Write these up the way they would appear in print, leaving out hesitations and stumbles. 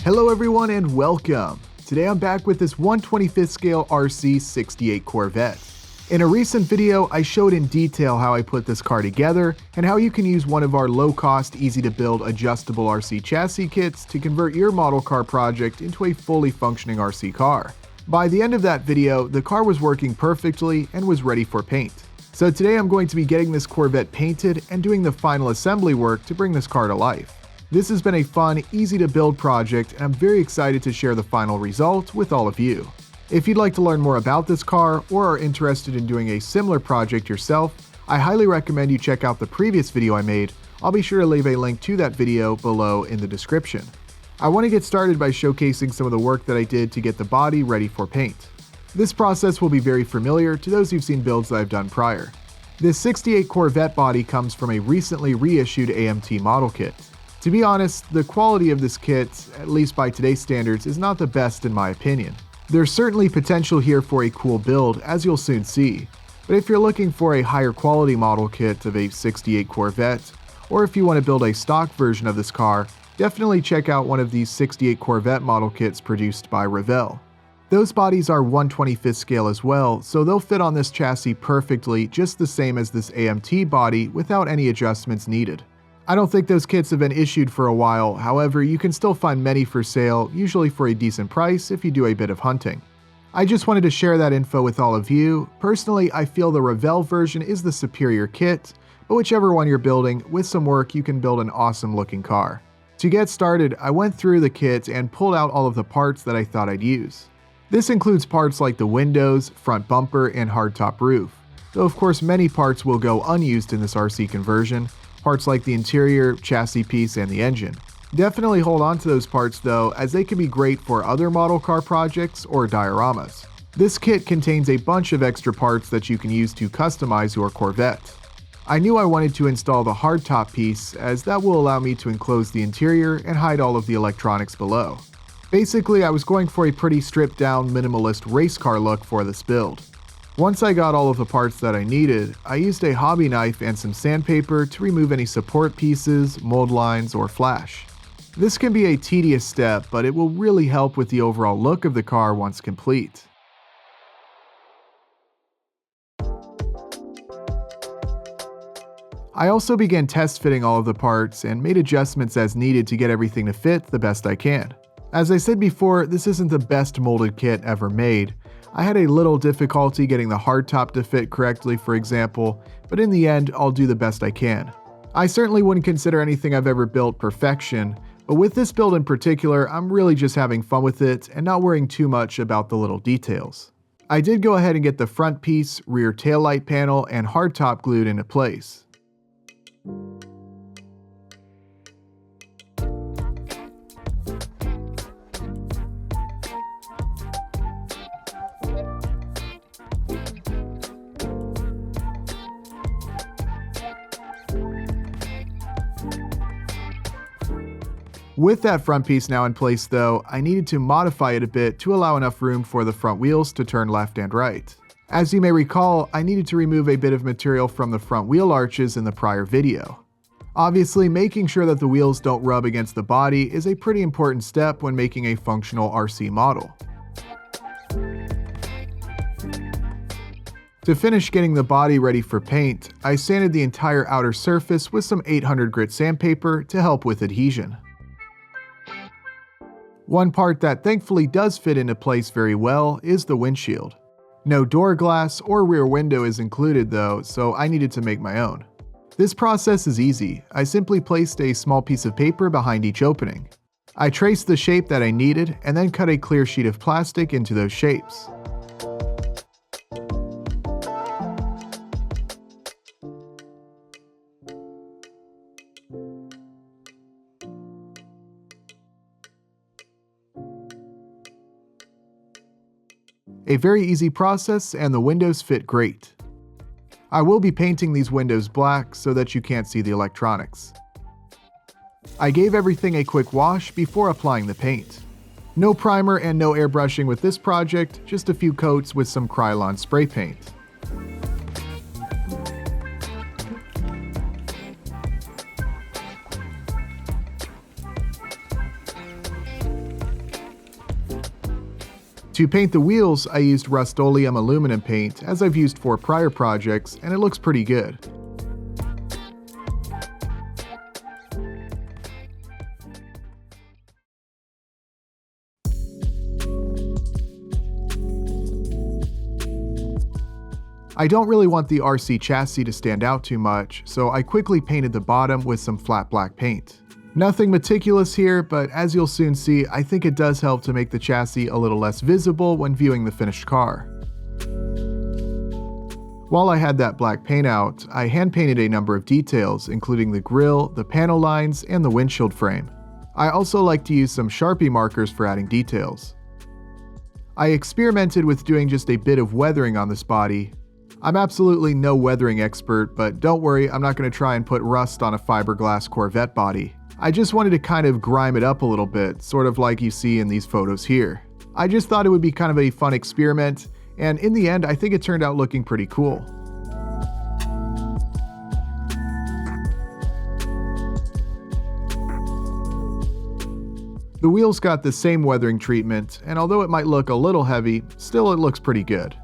Hello everyone and welcome! Today I'm back with this 1/25th scale RC 68 Corvette. In a recent video, I showed in detail how I put this car together and how you can use one of our low-cost, easy-to-build adjustable RC chassis kits to convert your model car project into a fully functioning RC car. By the end of that video, the car was working perfectly and was ready for paint. So today I'm going to be getting this Corvette painted and doing the final assembly work to bring this car to life. This has been a fun, easy to build project and I'm very excited to share the final result with all of you. If you'd like to learn more about this car or are interested in doing a similar project yourself, I highly recommend you check out the previous video I made. I'll be sure to leave a link to that video below in the description. I want to get started by showcasing some of the work that I did to get the body ready for paint. This process will be very familiar to those who've seen builds that I've done prior. This 68 Corvette body comes from a recently reissued AMT model kit. To be honest, the quality of this kit, at least by today's standards, is not the best in my opinion. There's certainly potential here for a cool build, as you'll soon see. But if you're looking for a higher quality model kit of a 68 Corvette, or if you want to build a stock version of this car, definitely check out one of these 68 Corvette model kits produced by Revell. Those bodies are 1/25th scale as well, so they'll fit on this chassis perfectly, just the same as this AMT body without any adjustments needed. I don't think those kits have been issued for a while, however you can still find many for sale, usually for a decent price if you do a bit of hunting. I just wanted to share that info with all of you. Personally, I feel the Revell version is the superior kit, but whichever one you're building, with some work you can build an awesome looking car. To get started, I went through the kit and pulled out all of the parts that I thought I'd use. This includes parts like the windows, front bumper, and hardtop roof, though of course many parts will go unused in this RC conversion. Parts like the interior, chassis piece, and the engine. Definitely hold on to those parts though, as they can be great for other model car projects or dioramas. This kit contains a bunch of extra parts that you can use to customize your Corvette. I knew I wanted to install the hardtop piece, as that will allow me to enclose the interior and hide all of the electronics below. Basically, I was going for a pretty stripped down minimalist race car look for this build. Once I got all of the parts that I needed, I used a hobby knife and some sandpaper to remove any support pieces, mold lines, or flash. This can be a tedious step, but it will really help with the overall look of the car once complete. I also began test fitting all of the parts and made adjustments as needed to get everything to fit the best I can. As I said before, this isn't the best molded kit ever made. I had a little difficulty getting the hardtop to fit correctly, for example, but in the end, I'll do the best I can. I certainly wouldn't consider anything I've ever built perfection, but with this build in particular, I'm really just having fun with it and not worrying too much about the little details. I did go ahead and get the front piece, rear taillight panel, and hardtop glued into place. With that front piece now in place though, I needed to modify it a bit to allow enough room for the front wheels to turn left and right. As you may recall, I needed to remove a bit of material from the front wheel arches in the prior video. Obviously, making sure that the wheels don't rub against the body is a pretty important step when making a functional RC model. To finish getting the body ready for paint, I sanded the entire outer surface with some 800 grit sandpaper to help with adhesion. One part that thankfully does fit into place very well is the windshield. No door glass or rear window is included though, so I needed to make my own. This process is easy. I simply placed a small piece of paper behind each opening. I traced the shape that I needed and then cut a clear sheet of plastic into those shapes. A very easy process and the windows fit great. I will be painting these windows black so that you can't see the electronics. I gave everything a quick wash before applying the paint. No primer and no airbrushing with this project, just a few coats with some Krylon spray paint. To paint the wheels, I used Rust-Oleum aluminum paint as I've used for prior projects, and it looks pretty good. I don't really want the RC chassis to stand out too much, so I quickly painted the bottom with some flat black paint. Nothing meticulous here, but as you'll soon see, I think it does help to make the chassis a little less visible when viewing the finished car. While I had that black paint out, I hand painted a number of details, including the grille, the panel lines, and the windshield frame. I also like to use some Sharpie markers for adding details. I experimented with doing just a bit of weathering on this body. I'm absolutely no weathering expert, but don't worry, I'm not going to try and put rust on a fiberglass Corvette body. I just wanted to kind of grime it up a little bit, sort of like you see in these photos here. I just thought it would be kind of a fun experiment, and in the end, I think it turned out looking pretty cool. The wheels got the same weathering treatment, and although it might look a little heavy, still it looks pretty good.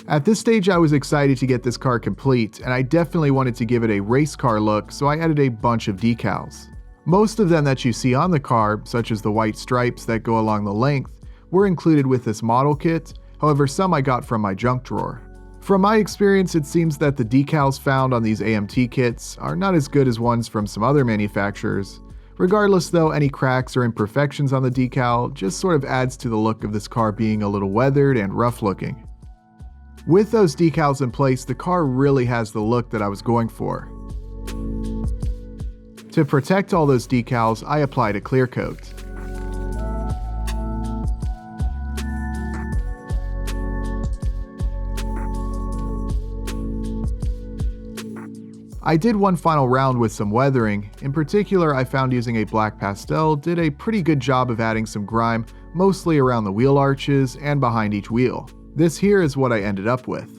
At this stage, I was excited to get this car complete, and I definitely wanted to give it a race car look, so I added a bunch of decals. Most of them that you see on the car, such as the white stripes that go along the length, were included with this model kit, however some I got from my junk drawer. From my experience, it seems that the decals found on these AMT kits are not as good as ones from some other manufacturers. Regardless though, any cracks or imperfections on the decal just sort of adds to the look of this car being a little weathered and rough looking. With those decals in place, the car really has the look that I was going for. To protect all those decals, I applied a clear coat. I did one final round with some weathering. In particular, I found using a black pastel did a pretty good job of adding some grime, mostly around the wheel arches and behind each wheel. This here is what I ended up with.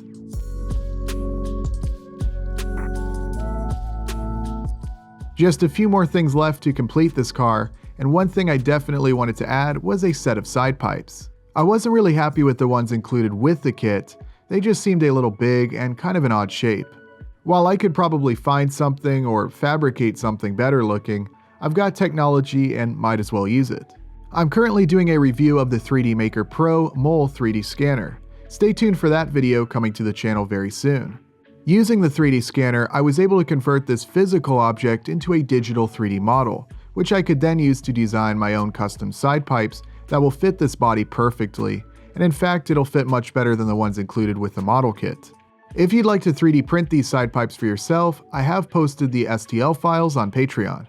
Just a few more things left to complete this car, and one thing I definitely wanted to add was a set of side pipes. I wasn't really happy with the ones included with the kit. They just seemed a little big and kind of an odd shape. While I could probably find something or fabricate something better looking, I've got technology and might as well use it. I'm currently doing a review of the 3D Maker Pro Mole 3D scanner. Stay tuned for that video coming to the channel very soon. Using the 3D scanner, I was able to convert this physical object into a digital 3D model, which I could then use to design my own custom side pipes that will fit this body perfectly, and in fact it'll fit much better than the ones included with the model kit. If you'd like to 3D print these side pipes for yourself, I have posted the STL files on Patreon.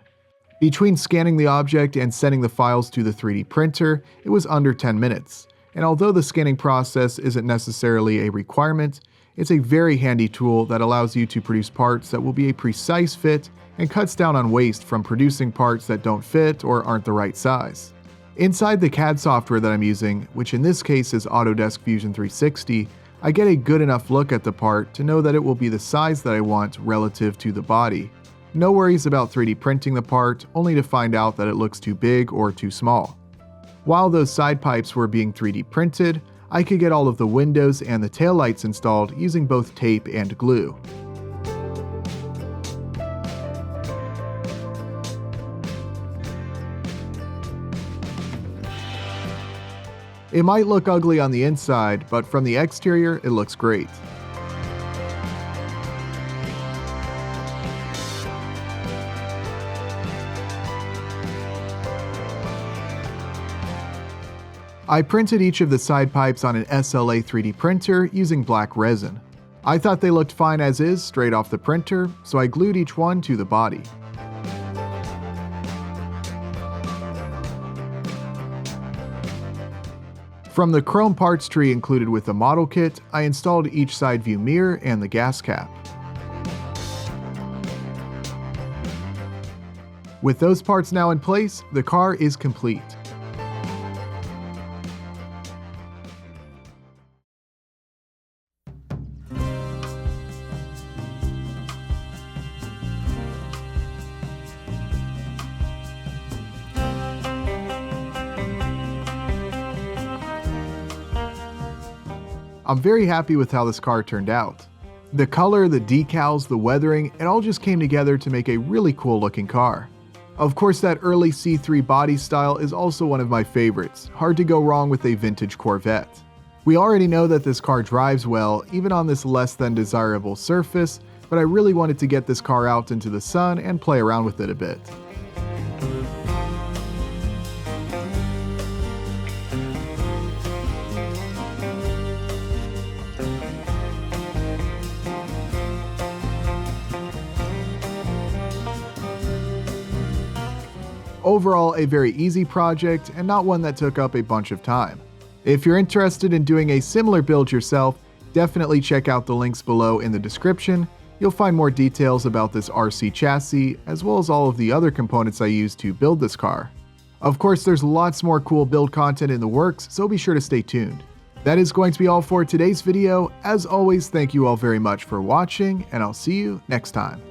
Between scanning the object and sending the files to the 3D printer, it was under 10 minutes. And although the scanning process isn't necessarily a requirement, it's a very handy tool that allows you to produce parts that will be a precise fit and cuts down on waste from producing parts that don't fit or aren't the right size. Inside the CAD software that I'm using, which in this case is Autodesk Fusion 360, I get a good enough look at the part to know that it will be the size that I want relative to the body. No worries about 3D printing the part, only to find out that it looks too big or too small. While those side pipes were being 3D printed, I could get all of the windows and the taillights installed using both tape and glue. It might look ugly on the inside, but from the exterior, it looks great. I printed each of the side pipes on an SLA 3D printer using black resin. I thought they looked fine as is straight off the printer, so I glued each one to the body. From the chrome parts tree included with the model kit, I installed each side view mirror and the gas cap. With those parts now in place, the car is complete. I'm very happy with how this car turned out. The color, the decals, the weathering, it all just came together to make a really cool looking car. Of course, that early C3 body style is also one of my favorites. Hard to go wrong with a vintage Corvette. We already know that this car drives well, even on this less than desirable surface, but I really wanted to get this car out into the sun and play around with it a bit. Overall, a very easy project and not one that took up a bunch of time. If you're interested in doing a similar build yourself, definitely check out the links below in the description. You'll find more details about this RC chassis, as well as all of the other components I used to build this car. Of course, there's lots more cool build content in the works, so be sure to stay tuned. That is going to be all for today's video. As always, thank you all very much for watching, and I'll see you next time.